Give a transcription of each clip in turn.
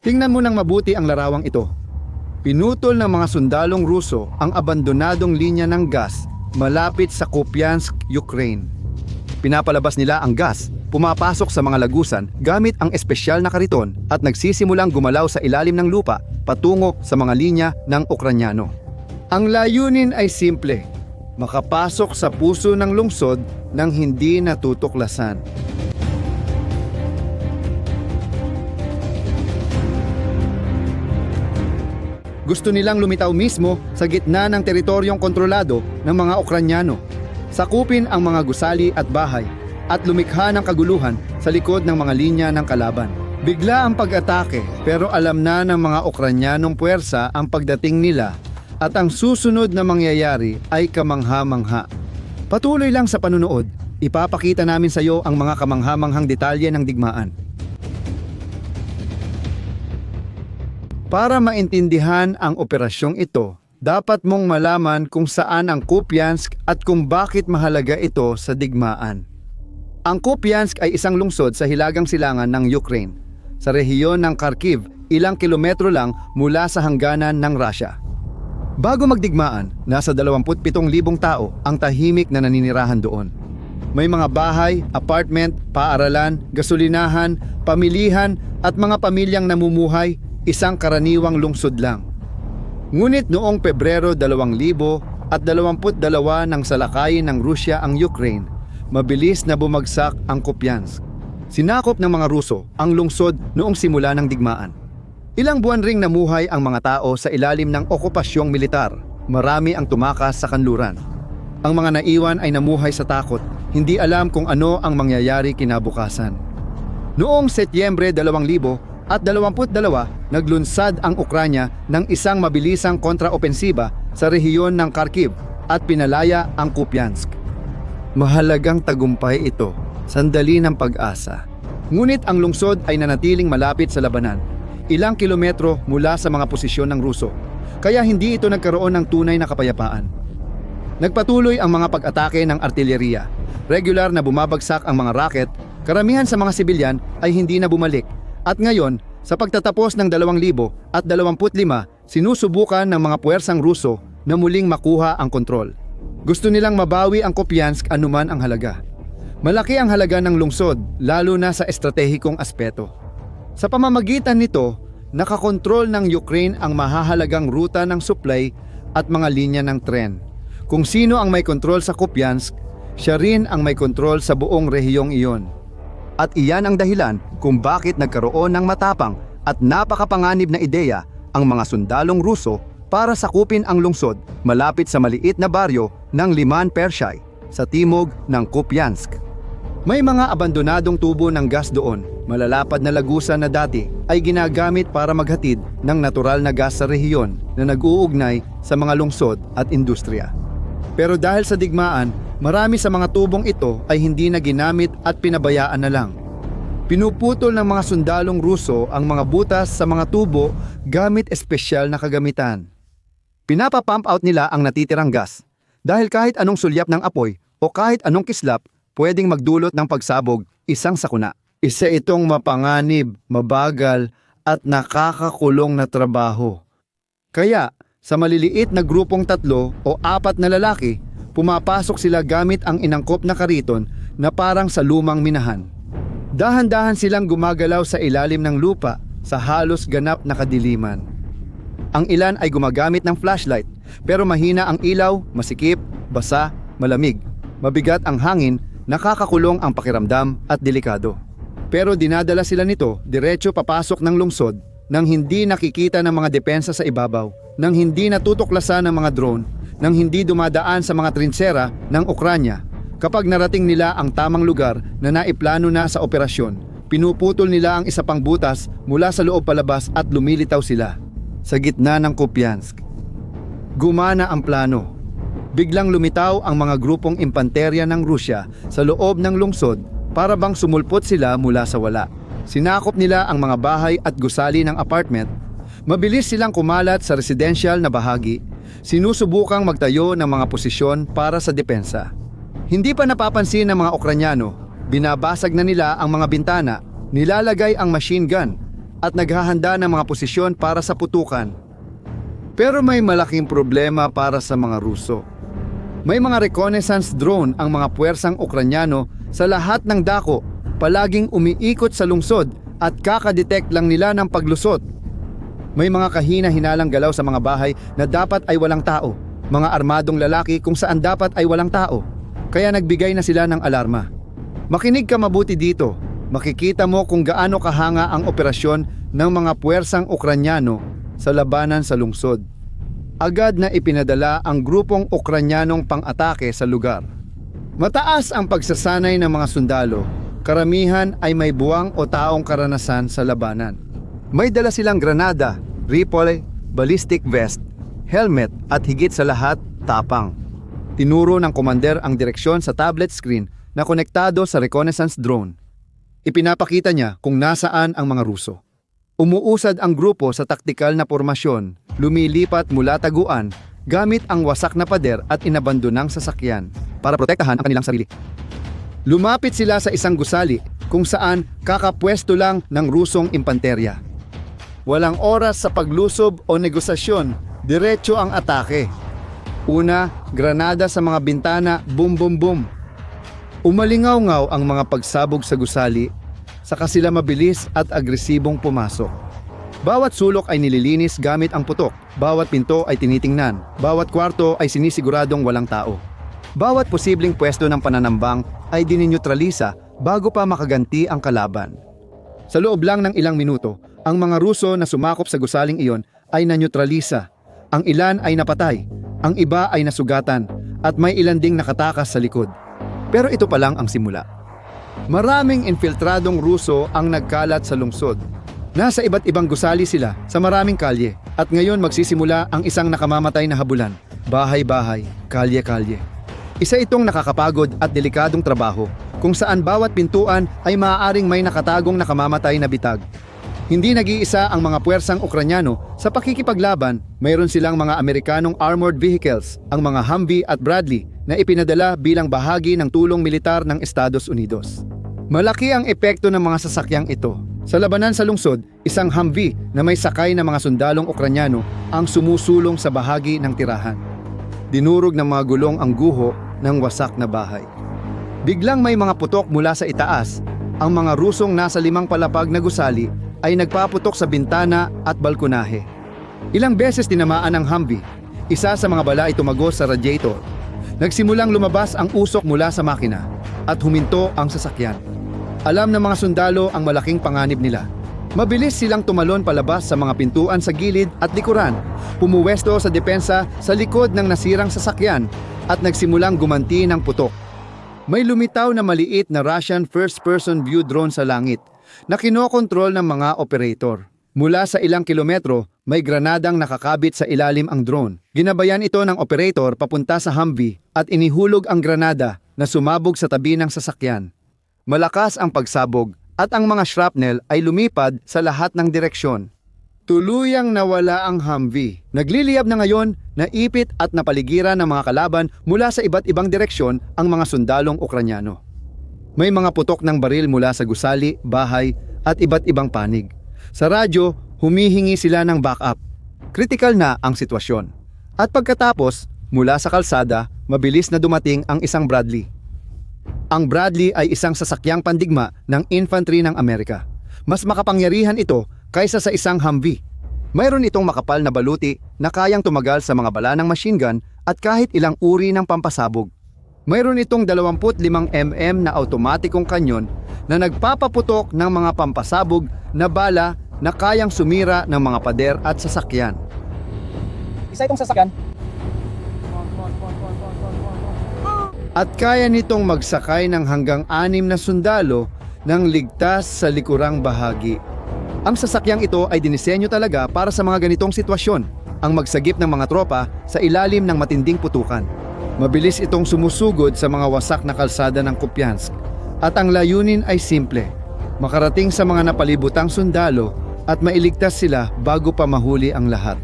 Tingnan mo ng mabuti ang larawang ito. Pinutol ng mga sundalong Ruso ang abandonadong linya ng gas malapit sa Kupiansk, Ukraine. Pinapalabas nila ang gas, pumapasok sa mga lagusan gamit ang espesyal na kariton at nagsisimulang gumalaw sa ilalim ng lupa patungo sa mga linya ng Ukranyano. Ang layunin ay simple, makapasok sa puso ng lungsod nang hindi natutuklasan. Gusto nilang lumitaw mismo sa gitna ng teritoryong kontrolado ng mga Ukranyano, sakupin ang mga gusali at bahay, at lumikha ng kaguluhan sa likod ng mga linya ng kalaban. Bigla ang pag-atake pero alam na ng mga Ukranyanong puwersa ang pagdating nila at ang susunod na mangyayari ay kamangha-mangha. Patuloy lang sa panunood, ipapakita namin sa iyo ang mga kamangha-manghang detalye ng digmaan. Para maintindihan ang operasyong ito, dapat mong malaman kung saan ang Kupiansk at kung bakit mahalaga ito sa digmaan. Ang Kupiansk ay isang lungsod sa hilagang silangan ng Ukraine, sa rehiyon ng Kharkiv, ilang kilometro lang mula sa hangganan ng Russia. Bago magdigmaan, nasa 27,000 tao ang tahimik na naninirahan doon. May mga bahay, apartment, paaralan, gasolinahan, pamilihan at mga pamilyang namumuhay, isang karaniwang lungsod lang. Ngunit noong Pebrero 2022 nang salakayin ng Rusya ang Ukraine, mabilis na bumagsak ang Kupiansk. Sinakop ng mga Ruso ang lungsod noong simula ng digmaan. Ilang buwan ring namuhay ang mga tao sa ilalim ng okupasyong militar. Marami ang tumakas sa kanluran. Ang mga naiwan ay namuhay sa takot, hindi alam kung ano ang mangyayari kinabukasan. Noong Setyembre 2022, naglunsad ang Ukranya ng isang mabilisang kontraopensiba sa rehiyon ng Kharkiv at pinalaya ang Kupiansk. Mahalagang tagumpay ito, sandali ng pag-asa. Ngunit ang lungsod ay nanatiling malapit sa labanan, ilang kilometro mula sa mga posisyon ng Ruso, kaya hindi ito nagkaroon ng tunay na kapayapaan. Nagpatuloy ang mga pag-atake ng artilyeriya, regular na bumabagsak ang mga rocket, karamihan sa mga sibilyan ay hindi na bumalik. At ngayon, sa pagtatapos ng 2025, sinusubukan ng mga puwersang Ruso na muling makuha ang kontrol. Gusto nilang mabawi ang Kupiansk anuman ang halaga. Malaki ang halaga ng lungsod, lalo na sa estratehikong aspeto. Sa pamamagitan nito, nakakontrol ng Ukraine ang mahahalagang ruta ng supply at mga linya ng tren. Kung sino ang may kontrol sa Kupiansk, siya rin ang may kontrol sa buong rehiyong iyon. At iyan ang dahilan kung bakit nagkaroon ng matapang at napakapanganib na ideya ang mga sundalong Ruso para sakupin ang lungsod malapit sa maliit na baryo ng Liman Pershay sa timog ng Kupiansk. May mga abandonadong tubo ng gas doon, malalapad na lagusan na dati ay ginagamit para maghatid ng natural na gas sa rehiyon na nag-uugnay sa mga lungsod at industriya. Pero dahil sa digmaan, marami sa mga tubong ito ay hindi na ginamit at pinabayaan na lang. Pinuputol ng mga sundalong Ruso ang mga butas sa mga tubo gamit espesyal na kagamitan. Pinapa-pump out nila ang natitirang gas dahil kahit anong sulyap ng apoy o kahit anong kislap pwedeng magdulot ng pagsabog isang sakuna. Isa itong mapanganib, mabagal at nakakakulong na trabaho. Kaya sa maliliit na grupong 3 o 4 na lalaki, pumapasok sila gamit ang inangkop na kariton na parang sa lumang minahan. Dahan-dahan silang gumagalaw sa ilalim ng lupa sa halos ganap na kadiliman. Ang ilan ay gumagamit ng flashlight pero mahina ang ilaw, masikip, basa, malamig. Mabigat ang hangin, nakakakulong ang pakiramdam at delikado. Pero dinadala sila nito diretso papasok ng lungsod nang hindi nakikita ng mga depensa sa ibabaw, nang hindi natutuklasan ng mga drone, nang hindi dumadaan sa mga trinsera ng Ukranya. Kapag narating nila ang tamang lugar na naiplano na sa operasyon, pinuputol nila ang isa pang butas mula sa loob palabas at lumilitaw sila sa gitna ng Kupiansk. Gumana ang plano. Biglang lumitaw ang mga grupong impanterya ng Rusya sa loob ng lungsod para bang sumulpot sila mula sa wala. Sinakop nila ang mga bahay at gusali ng apartment. Mabilis silang kumalat sa residential na bahagi. Sinusubukang magtayo ng mga posisyon para sa depensa. Hindi pa napapansin ng mga Ukranyano, binabasag na nila ang mga bintana, nilalagay ang machine gun, at naghahanda ng mga posisyon para sa putukan. Pero may malaking problema para sa mga Ruso. May mga reconnaissance drone ang mga puwersang Ukranyano sa lahat ng dako, palaging umiikot sa lungsod at kakadetect lang nila ng paglusot. May mga kahina-hinalang galaw sa mga bahay na dapat ay walang tao, mga armadong lalaki kung saan dapat ay walang tao. Kaya nagbigay na sila ng alarma. Makinig ka mabuti dito. Makikita mo kung gaano kahanga ang operasyon ng mga puwersang Ukranyano sa labanan sa lungsod. Agad na ipinadala ang grupong Ukranyanong pang-atake sa lugar. Mataas ang pagsasanay ng mga sundalo. Karamihan ay may buwang o taong karanasan sa labanan. May dala silang granada, rifle, ballistic vest, helmet at higit sa lahat, tapang. Tinuro ng komander ang direksyon sa tablet screen na konektado sa reconnaissance drone. Ipinapakita niya kung nasaan ang mga Ruso. Umuusad ang grupo sa taktikal na pormasyon, lumilipat mula taguan gamit ang wasak na pader at inabandonang sasakyan para protektahan ang kanilang sarili. Lumapit sila sa isang gusali kung saan kakapwesto lang ng Rusong impanterya. Walang oras sa paglusob o negosasyon, diretso ang atake. Una, granada sa mga bintana, boom boom boom. Umalingaw-ngaw ang mga pagsabog sa gusali, saka sila mabilis at agresibong pumasok. Bawat sulok ay nililinis gamit ang putok, bawat pinto ay tinitingnan, bawat kwarto ay sinisiguradong walang tao. Bawat posibleng pwesto ng pananambang ay dininyutralisa bago pa makaganti ang kalaban. Sa loob lang ng ilang minuto, ang mga Ruso na sumakop sa gusaling iyon ay nanyutralisa. Ang ilan ay napatay, ang iba ay nasugatan, at may ilan ding nakatakas sa likod. Pero ito pa lang ang simula. Maraming infiltradong Ruso ang nagkalat sa lungsod. Nasa iba't ibang gusali sila sa maraming kalye at ngayon magsisimula ang isang nakamamatay na habulan. Bahay-bahay, kalye-kalye. Isa itong nakakapagod at delikadong trabaho kung saan bawat pintuan ay maaaring may nakatagong nakamamatay na bitag. Hindi nag-iisa ang mga puwersang Ukranyano sa pakikipaglaban, mayroon silang mga Amerikanong armored vehicles, ang mga Humvee at Bradley na ipinadala bilang bahagi ng tulong militar ng Estados Unidos. Malaki ang epekto ng mga sasakyang ito. Sa labanan sa lungsod, isang Humvee na may sakay na mga sundalong Ukranyano ang sumusulong sa bahagi ng tirahan. Dinurog ng mga gulong ang guho ng wasak na bahay. Biglang may mga putok mula sa itaas. Ang mga Rusong nasa 5 palapag na gusali ay nagpaputok sa bintana at balkonahe. Ilang beses tinamaan ang Humvee. Isa sa mga bala ay tumagos sa radiator. Nagsimulang lumabas ang usok mula sa makina at huminto ang sasakyan. Alam ng mga sundalo ang malaking panganib nila. Mabilis silang tumalon palabas sa mga pintuan sa gilid at likuran, pumuwesto sa depensa sa likod ng nasirang sasakyan at nagsimulang gumanti ng putok. May lumitaw na maliit na Russian first-person view drone sa langit na kinokontrol ng mga operator. Mula sa ilang kilometro, may granadang nakakabit sa ilalim ang drone. Ginabayan ito ng operator papunta sa Humvee at inihulog ang granada na sumabog sa tabi ng sasakyan. Malakas ang pagsabog at ang mga shrapnel ay lumipad sa lahat ng direksyon. Tuluyang nawala ang Humvee. Nagliliyab na ngayon, naipit at napaligiran ng mga kalaban mula sa iba't ibang direksyon ang mga sundalong Ukranyano. May mga putok ng baril mula sa gusali, bahay at iba't ibang panig. Sa radyo, humihingi sila ng backup. Kritikal na ang sitwasyon. At pagkatapos, mula sa kalsada, mabilis na dumating ang isang Bradley. Ang Bradley ay isang sasakyang pandigma ng infantry ng Amerika. Mas makapangyarihan ito kaysa sa isang Humvee. Mayroon itong makapal na baluti na kayang tumagal sa mga bala ng machine gun at kahit ilang uri ng pampasabog. Mayroon itong 25mm na automatikong kanyon na nagpapaputok ng mga pampasabog na bala na kayang sumira ng mga pader at sasakyan. Isa itong sasakyan. At kaya nitong magsakay ng hanggang 6 na sundalo ng ligtas sa likurang bahagi. Ang sasakyang ito ay dinisenyo talaga para sa mga ganitong sitwasyon, ang magsagip ng mga tropa sa ilalim ng matinding putukan. Mabilis itong sumusugod sa mga wasak na kalsada ng Kupiansk at ang layunin ay simple, makarating sa mga napalibutang sundalo at mailigtas sila bago pa mahuli ang lahat.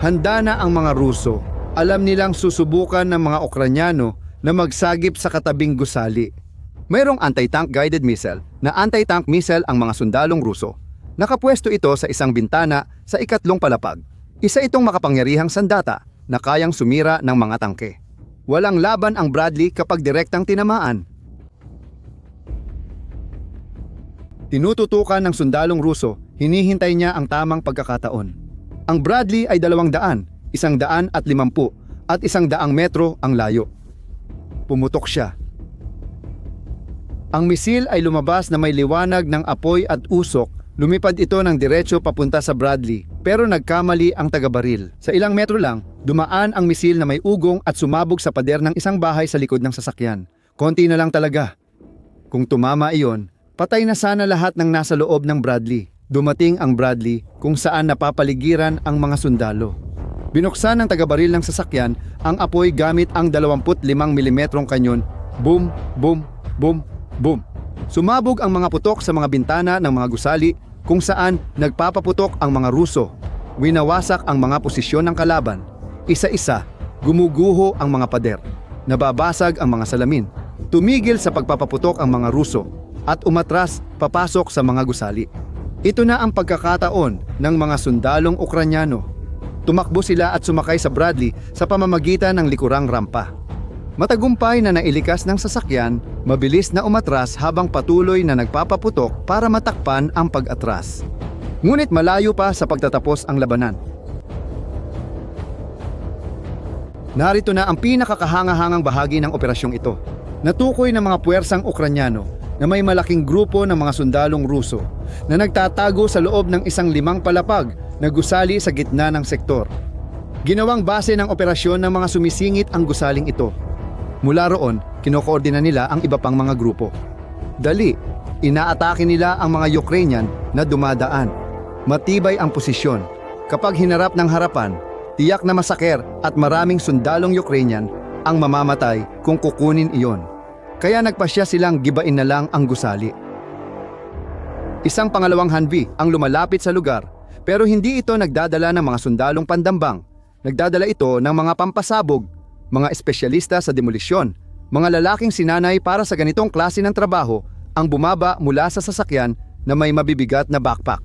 Handa na ang mga Ruso, alam nilang susubukan ng mga Ukranyano na magsagip sa katabing gusali. Mayroong anti-tank guided missile na anti-tank missile ang mga sundalong Ruso. Nakapwesto ito sa isang bintana sa ikatlong palapag. Isa itong makapangyarihang sandata na kayang sumira ng mga tangke. Walang laban ang Bradley kapag direktang tinamaan. Tinututukan ng sundalong Ruso, hinihintay niya ang tamang pagkakataon. Ang Bradley ay 200, 150 at 100 metro ang layo. Pumutok siya. Ang misil ay lumabas na may liwanag ng apoy at usok. Lumipad ito ng diretso papunta sa Bradley, pero nagkamali ang taga-baril. Sa ilang metro lang, dumaan ang misil na may ugong at sumabog sa pader ng isang bahay sa likod ng sasakyan. Konti na lang talaga. Kung tumama iyon, patay na sana lahat ng nasa loob ng Bradley. Dumating ang Bradley kung saan napapaligiran ang mga sundalo. Binuksan ng taga-baril ng sasakyan ang apoy gamit ang 25mm kanyon. Boom, boom, boom, boom. Sumabog ang mga putok sa mga bintana ng mga gusali kung saan nagpapaputok ang mga Ruso. Winawasak ang mga posisyon ng kalaban. Isa-isa, gumuguho ang mga pader. Nababasag ang mga salamin. Tumigil sa pagpapaputok ang mga Ruso at umatras papasok sa mga gusali. Ito na ang pagkakataon ng mga sundalong Ukranyano. Tumakbo sila at sumakay sa Bradley sa pamamagitan ng likurang rampa. Matagumpay na nailikas ng sasakyan, mabilis na umatras habang patuloy na nagpapaputok para matakpan ang pag-atras. Ngunit malayo pa sa pagtatapos ang labanan. Narito na ang pinakakahangahangang bahagi ng operasyong ito. Natukoy ng mga puwersang Ukranyano na may malaking grupo ng mga sundalong Ruso na nagtatago sa loob ng isang 5 palapag na gusali sa gitna ng sektor. Ginawang base ng operasyon ng mga sumisingit ang gusaling ito. Mula roon, kinokoordina nila ang iba pang mga grupo. Dali, inaatake nila ang mga Ukrainian na dumadaan. Matibay ang posisyon. Kapag hinarap ng harapan, tiyak na masaker at maraming sundalong Ukrainian ang mamamatay kung kukunin iyon. Kaya nagpasya silang gibain na lang ang gusali. Isang pangalawang Humvee ang lumalapit sa lugar, pero hindi ito nagdadala ng mga sundalong pandambang. Nagdadala ito ng mga pampasabog, mga espesyalista sa demolisyon, mga lalaking sinanay para sa ganitong klase ng trabaho ang bumaba mula sa sasakyan na may mabibigat na backpack.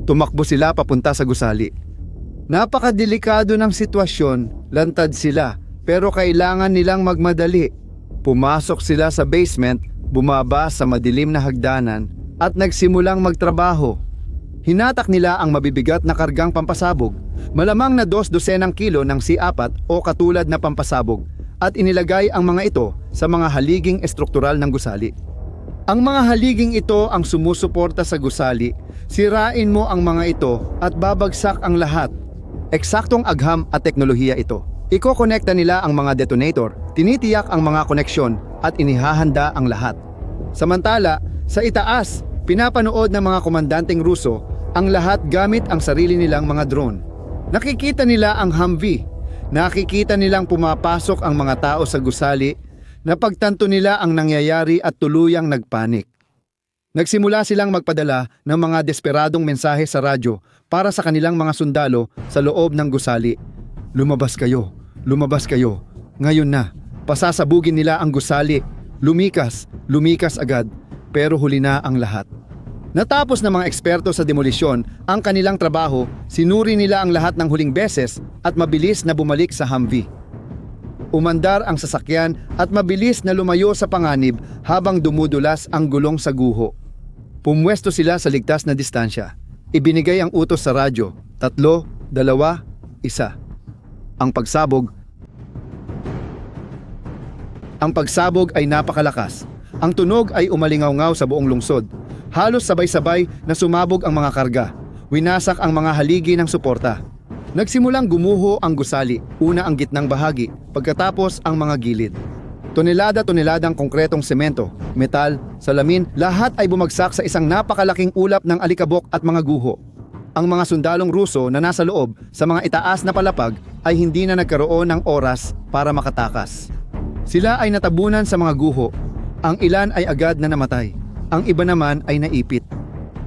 Tumakbo sila papunta sa gusali. Napakadelikado ng sitwasyon, lantad sila, pero kailangan nilang magmadali. Pumasok sila sa basement, bumaba sa madilim na hagdanan at nagsimulang magtrabaho. Hinatak nila ang mabibigat na kargang pampasabog, malamang na 2 dosenang kilo ng C4 o katulad na pampasabog, at inilagay ang mga ito sa mga haliging estruktural ng gusali. Ang mga haliging ito ang sumusuporta sa gusali. Sirain mo ang mga ito at babagsak ang lahat. Eksaktong agham at teknolohiya ito. Iko-konekta nila ang mga detonator, tinitiyak ang mga koneksyon at inihahanda ang lahat. Samantala, sa itaas, pinapanood ng mga komandanteng Ruso ang lahat gamit ang sarili nilang mga drone. Nakikita nila ang Humvee. Nakikita nilang pumapasok ang mga tao sa gusali. Napagtanto nila ang nangyayari at tuluyang nagpanik. Nagsimula silang magpadala ng mga desperadong mensahe sa radyo para sa kanilang mga sundalo sa loob ng gusali. Lumabas kayo, lumabas kayo. Ngayon na, pasasabugin nila ang gusali. Lumikas, lumikas agad, pero huli na ang lahat. Natapos ng mga eksperto sa demolisyon ang kanilang trabaho, sinuri nila ang lahat ng huling beses at mabilis na bumalik sa Humvee. Umandar ang sasakyan at mabilis na lumayo sa panganib habang dumudulas ang gulong sa guho. Pumwesto sila sa ligtas na distansya. Ibinigay ang utos sa radyo, 3, 2, 1. Ang pagsabog ay napakalakas. Ang tunog ay umalingaw-ngaw sa buong lungsod. Halos sabay-sabay na sumabog ang mga karga. Winasak ang mga haligi ng suporta. Nagsimulang gumuho ang gusali, una ang gitnang bahagi, pagkatapos ang mga gilid. Tonelada-toneladang konkretong semento, metal, salamin, lahat ay bumagsak sa isang napakalaking ulap ng alikabok at mga guho. Ang mga sundalong Ruso na nasa loob sa mga itaas na palapag ay hindi na nagkaroon ng oras para makatakas. Sila ay natabunan sa mga guho. Ang ilan ay agad na namatay. Ang iba naman ay naipit.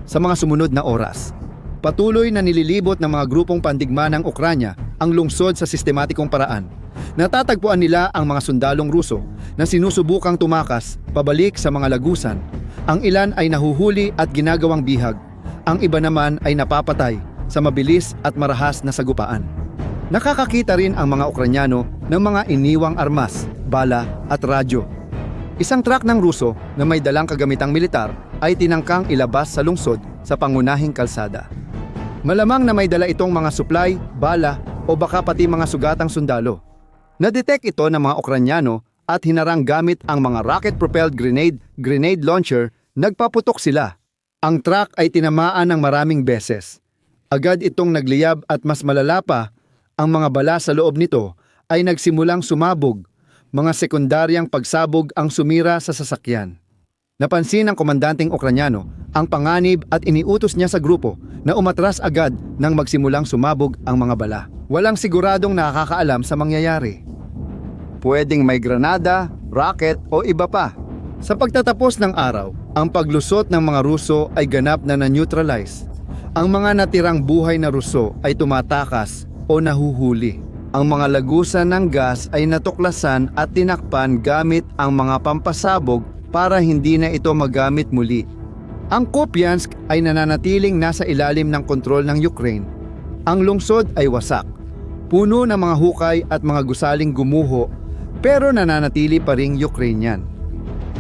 Sa mga sumunod na oras, patuloy na nililibot ng mga grupong pandigma ng Ukranya ang lungsod sa sistematikong paraan. Natatagpuan nila ang mga sundalong Ruso na sinusubukang tumakas pabalik sa mga lagusan. Ang ilan ay nahuhuli at ginagawang bihag. Ang iba naman ay napapatay sa mabilis at marahas na sagupaan. Nakakakita rin ang mga Ukranyano ng mga iniwang armas, bala at radyo. Isang truck ng Ruso na may dalang kagamitang militar ay tinangkang ilabas sa lungsod sa pangunahing kalsada. Malamang na may dala itong mga supply, bala o baka pati mga sugatang sundalo. Na-detect ito ng mga Ukranyano at hinarang gamit ang mga rocket-propelled grenade launcher. Nagpaputok sila. Ang truck ay tinamaan ng maraming beses. Agad itong nagliyab at mas malala pa, ang mga bala sa loob nito ay nagsimulang sumabog. Mga sekundaryang pagsabog ang sumira sa sasakyan. Napansin ng komandanteng Ukranyano ang panganib at iniutos niya sa grupo na umatras agad nang magsimulang sumabog ang mga bala. Walang siguradong nakakaalam sa mangyayari. Pwedeng may granada, rocket o iba pa. Sa pagtatapos ng araw, ang paglusot ng mga Ruso ay ganap na na-neutralize. Ang mga natirang buhay na Ruso ay tumatakas o nahuhuli. Ang mga lagusan ng gas ay natuklasan at tinakpan gamit ang mga pampasabog para hindi na ito magamit muli. Ang Kupiansk ay nananatiling nasa ilalim ng kontrol ng Ukraine. Ang lungsod ay wasak. Puno ng mga hukay at mga gusaling gumuho, pero nananatili pa ring Ukrainian.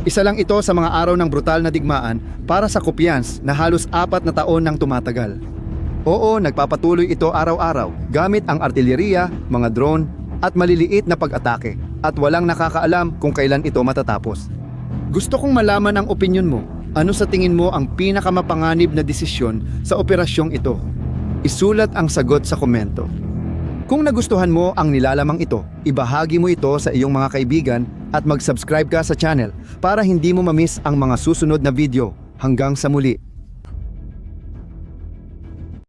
Isa lang ito sa mga araw ng brutal na digmaan para sa Kupiansk na halos 4 na taon nang tumatagal. Oo, nagpapatuloy ito araw-araw gamit ang artilleriya, mga drone at maliliit na pag-atake at walang nakakaalam kung kailan ito matatapos. Gusto kong malaman ang opinyon mo. Ano sa tingin mo ang pinakamapanganib na desisyon sa operasyong ito? Isulat ang sagot sa komento. Kung nagustuhan mo ang nilalamang ito, ibahagi mo ito sa iyong mga kaibigan at mag-subscribe ka sa channel para hindi mo mamiss ang mga susunod na video. Hanggang sa muli.